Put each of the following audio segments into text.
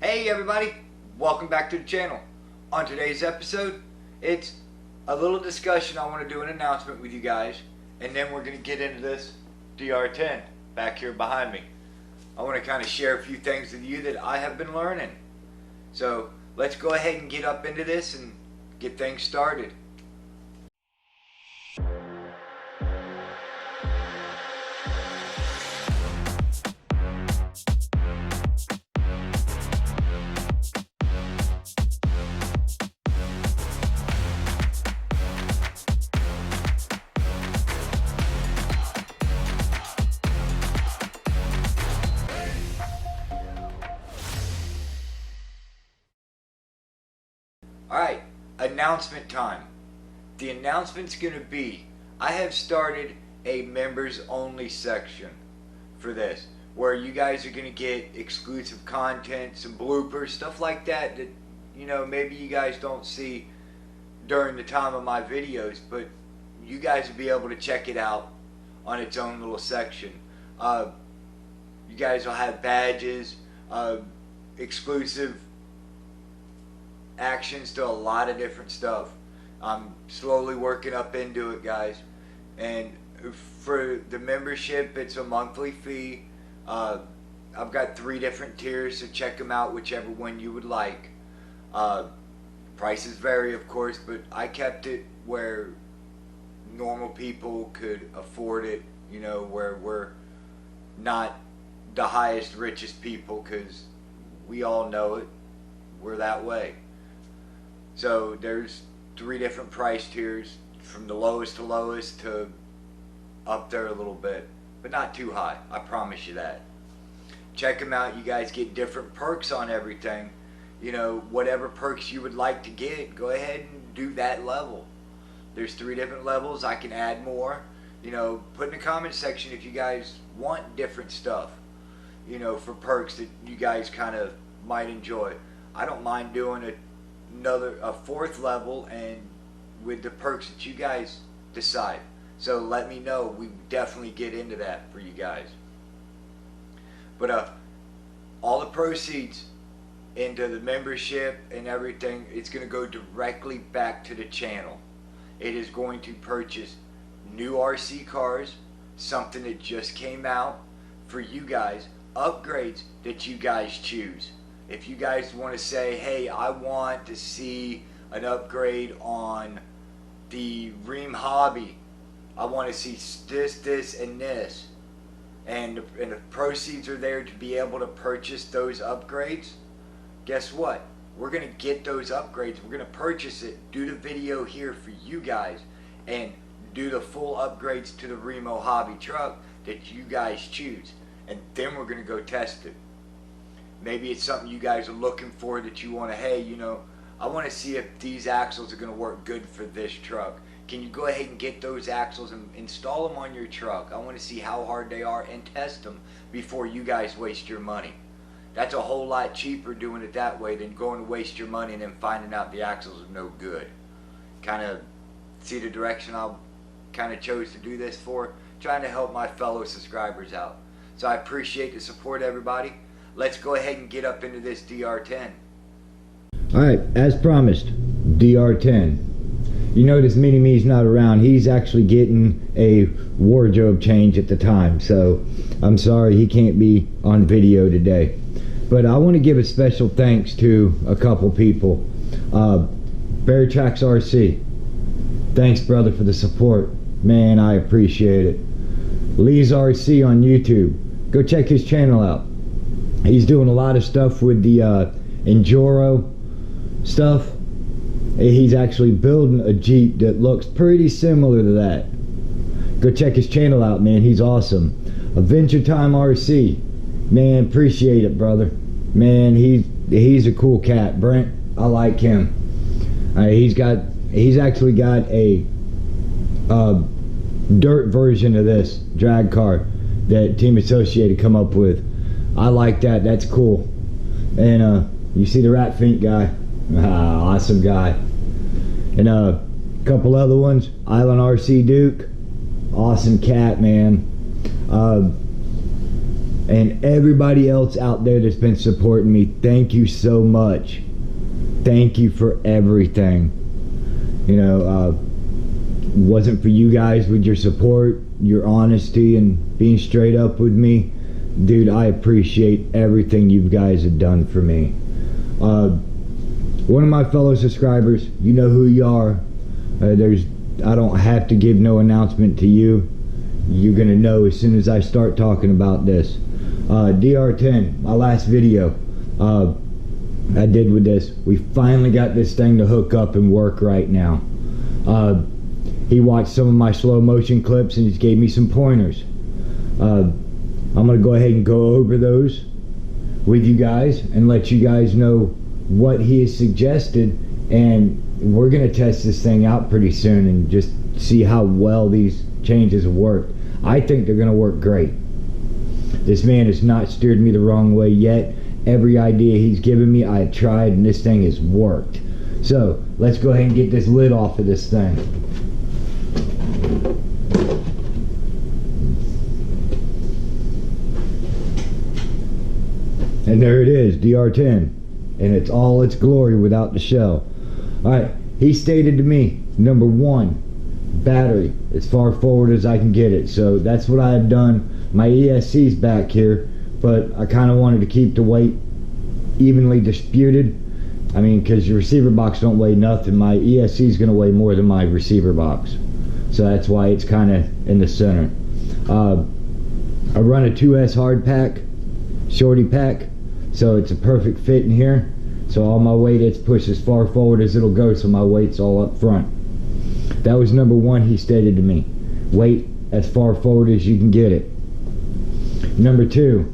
Hey everybody, welcome back to the channel. On today's episode, it's a little discussion. I want to do an announcement with you guys, and then we're going to get into this DR10 back here behind me. I want to kind of share a few things with you that I have been learning. So let's go ahead and get up into this and get things started. Alright, announcement time. The announcement's going to be, I have started a members only section for this, where you guys are going to get exclusive content, some bloopers, stuff like that that, you know, maybe you guys don't see during the time of my videos, but you guys will be able to check it out on its own little section. You guys will have badges, exclusive actions to a lot of different stuff. I'm slowly working up into it, guys, and for the membership it's a monthly fee. I've got 3 different tiers, so check them out, whichever one you would like. Prices vary, of course, but I kept it where normal people could afford it, you know, where we're not the highest, richest people, because we all know it, we're that way. So there's 3 different price tiers, from the lowest to lowest to up there a little bit, but not too high, I promise you that. Check them out. You guys get different perks on everything. You know, whatever perks you would like to get, go ahead and do that level. There's 3 different levels. I can add more. You know, put in the comment section if you guys want different stuff, you know, for perks that you guys kind of might enjoy. I don't mind doing a 4th level and with the perks that you guys decide. So let me know. We definitely get into that for you guys. But all the proceeds into the membership and everything, it's going to go directly back to the channel. It is going to purchase new RC cars, something that just came out for you guys, upgrades that you guys choose. If you guys want to say, hey, I want to see an upgrade on the Ream Hobby, I want to see this, and this, and the proceeds are there to be able to purchase those upgrades, guess what? We're going to get those upgrades. We're going to purchase it, do the video here for you guys, and do the full upgrades to the Remo Hobby truck that you guys choose. And then we're going to go test it. Maybe it's something you guys are looking for that you want to, hey, you know, I want to see if these axles are going to work good for this truck. Can you go ahead and get those axles and install them on your truck? I want to see how hard they are and test them before you guys waste your money. That's a whole lot cheaper doing it that way than going to waste your money and then finding out the axles are no good. Kind of see the direction I kind of chose to do this for, trying to help my fellow subscribers out. So I appreciate the support, everybody. Let's go ahead and get up into this DR10. Alright, as promised, DR10. You notice Mini Me's not around. He's actually getting a wardrobe change at the time, so I'm sorry he can't be on video today. But I want to give a special thanks to a couple people. Bear Tracks RC. Thanks, brother, for the support. Man, I appreciate it. Lee's RC on YouTube. Go check his channel out. He's doing a lot of stuff with the Enduro stuff. He's actually building a Jeep that looks pretty similar to that. Go check his channel out, man. He's awesome. Adventure Time RC. Man, appreciate it, brother. Man, he's a cool cat. Brent, I like him. He's actually got a dirt version of this drag car that Team Associated come up with. I like that. That's cool. And you see the Rat Fink guy. Awesome guy. And a couple other ones. Island RC Duke. Awesome cat, man. And everybody else out there that's been supporting me, thank you so much. Thank you for everything. You know, wasn't for you guys with your support, your honesty, and being straight up with me, dude, I appreciate everything you guys have done for me. One of my fellow subscribers, you know who you are. I don't have to give no announcement to you. You're gonna know as soon as I start talking about this. DR10, my last video I did with this, we finally got this thing to hook up and work right now. He watched some of my slow motion clips and he gave me some pointers. I'm gonna go ahead and go over those with you guys and let you guys know what he has suggested, and we're gonna test this thing out pretty soon and just see how well these changes have worked. I think they're gonna work great. This man has not steered me the wrong way yet. Every idea he's given me, I have tried, and this thing has worked. So let's go ahead and get this lid off of this thing. And there it is, DR10, and it's all its glory without the shell. All right, he stated to me, number one, battery as far forward as I can get it. So that's what I have done. My ESC's back here, but I kind of wanted to keep the weight evenly distributed. I mean, because your receiver box don't weigh nothing. My ESC is going to weigh more than my receiver box, so that's why it's kind of in the center. I run a 2S hard pack, shorty pack, so it's a perfect fit in here. So all my weight, it's pushed as far forward as it'll go, so my weight's all up front. That was number one he stated to me. Weight as far forward as you can get it. Number two,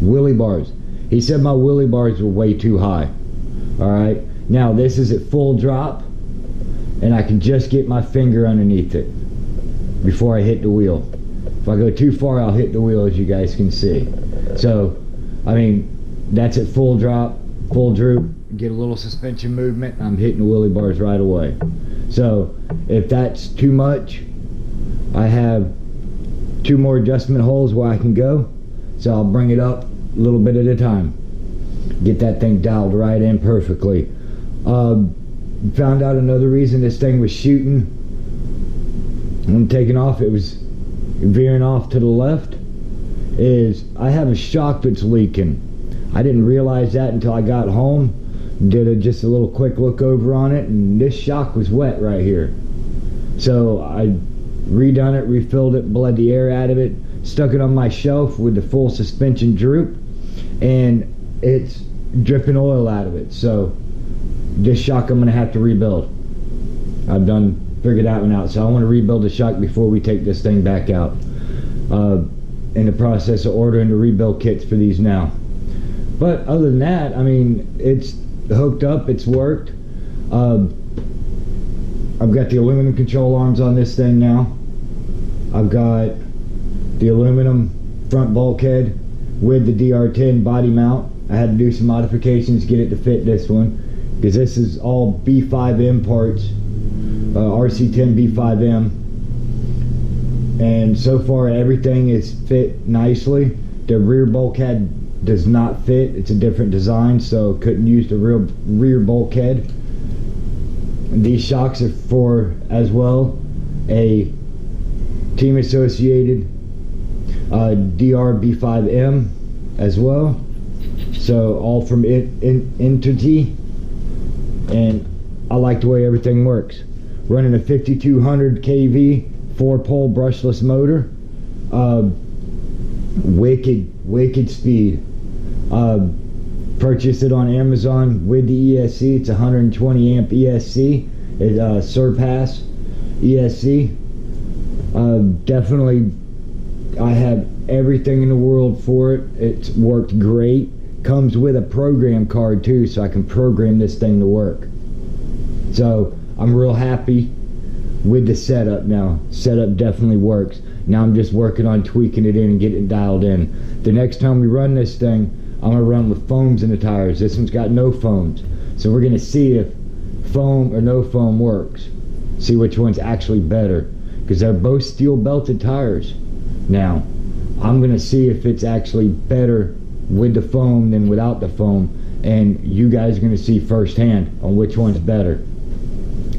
wheelie bars. He said my wheelie bars were way too high. Alright, now this is at full drop, and I can just get my finger underneath it before I hit the wheel. If I go too far, I'll hit the wheel, as you guys can see. So, I mean, that's at full drop, full droop, get a little suspension movement, I'm hitting the wheelie bars right away. So, if that's too much, I have two more adjustment holes where I can go. So I'll bring it up a little bit at a time. Get that thing dialed right in perfectly. Found out another reason this thing was shooting when taking off, it was veering off to the left, is I have a shock that's leaking. I didn't realize that until I got home. Did just a little quick look over on it, and this shock was wet right here. So I redone it, refilled it, bled the air out of it, stuck it on my shelf with the full suspension droop, and it's dripping oil out of it. So this shock I'm going to have to rebuild. I've figured that one out. So I want to rebuild the shock before we take this thing back out. In the process of ordering the rebuild kits for these now. But other than that, I mean, it's hooked up, it's worked. I've got the aluminum control arms on this thing now. I've got the aluminum front bulkhead with the DR10 body mount. I had to do some modifications to get it to fit this one, because this is all B5M parts, RC10 B5M, and so far everything is fit nicely. The rear bulkhead does not fit, it's a different design, so couldn't use the rear bulkhead. These shocks are for, as well, a team associated DR B5M as well, so all from Entity, and I like the way everything works. Running a 5200 kV 4-pole brushless motor, wicked speed. Purchased it on Amazon with the ESC. It's 120 amp ESC. It Surpass ESC. Definitely, I have everything in the world for it. It's worked great. Comes with a program card too, so I can program this thing to work. So I'm real happy with the setup now. Setup definitely works. Now I'm just working on tweaking it in and getting it dialed in. The next time we run this thing, I'm gonna run with foams in the tires. This one's got no foams, so we're gonna see if foam or no foam works. See which one's actually better, because they're both steel belted tires now. I'm going to see if it's actually better with the foam than without the foam, and you guys are going to see firsthand on which one's better.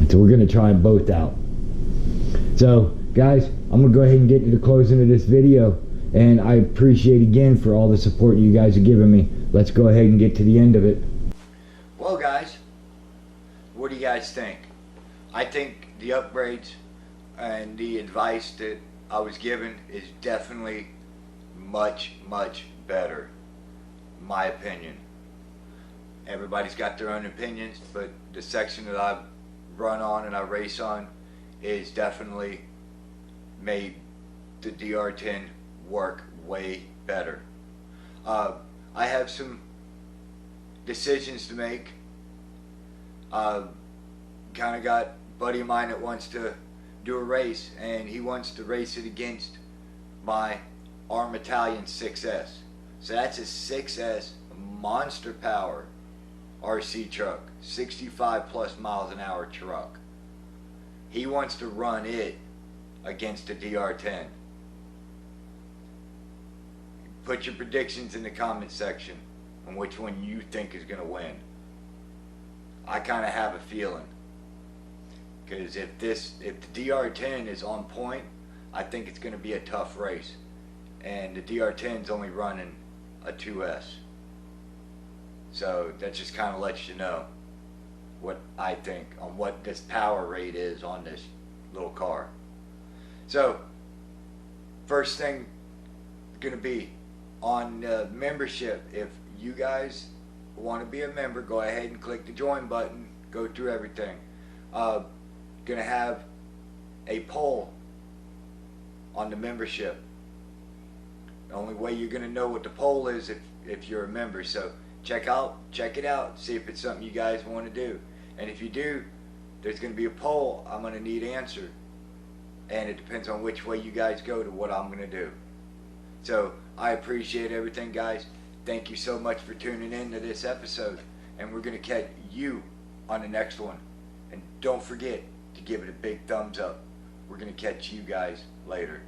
So we're going to try them both out. So guys, I'm going to go ahead and get to the closing of this video, and I appreciate again for all the support you guys are giving me. Let's go ahead and get to the end of it. Well guys, what do you guys think? I think the upgrades and the advice that I was given is definitely much better, in my opinion. Everybody's got their own opinions, but the section that I run on and I race on is definitely made the DR10 work way better. I have some decisions to make. Kind of got a buddy of mine that wants to do a race, and he wants to race it against my Arm Italian 6S. So that's a 6S monster power RC truck, 65 plus miles an hour truck. He wants to run it against the DR10. Put your predictions in the comment section on which one you think is going to win. I kind of have a feeling, because if the DR10 is on point, I think it's going to be a tough race, and the DR10 is only running a 2S. So that just kind of lets you know what I think on what this power rate is on this little car. So first thing going to be on membership. If you guys want to be a member, go ahead and click the join button, go through everything. Gonna have a poll on the membership. The only way you're gonna know what the poll is if you're a member. So check it out, see if it's something you guys want to do. And if you do, there's gonna be a poll I'm gonna need answered, and it depends on which way you guys go to what I'm gonna do. So I appreciate everything, guys. Thank you so much for tuning in to this episode, and we're going to catch you on the next one. And don't forget to give it a big thumbs up. We're going to catch you guys later.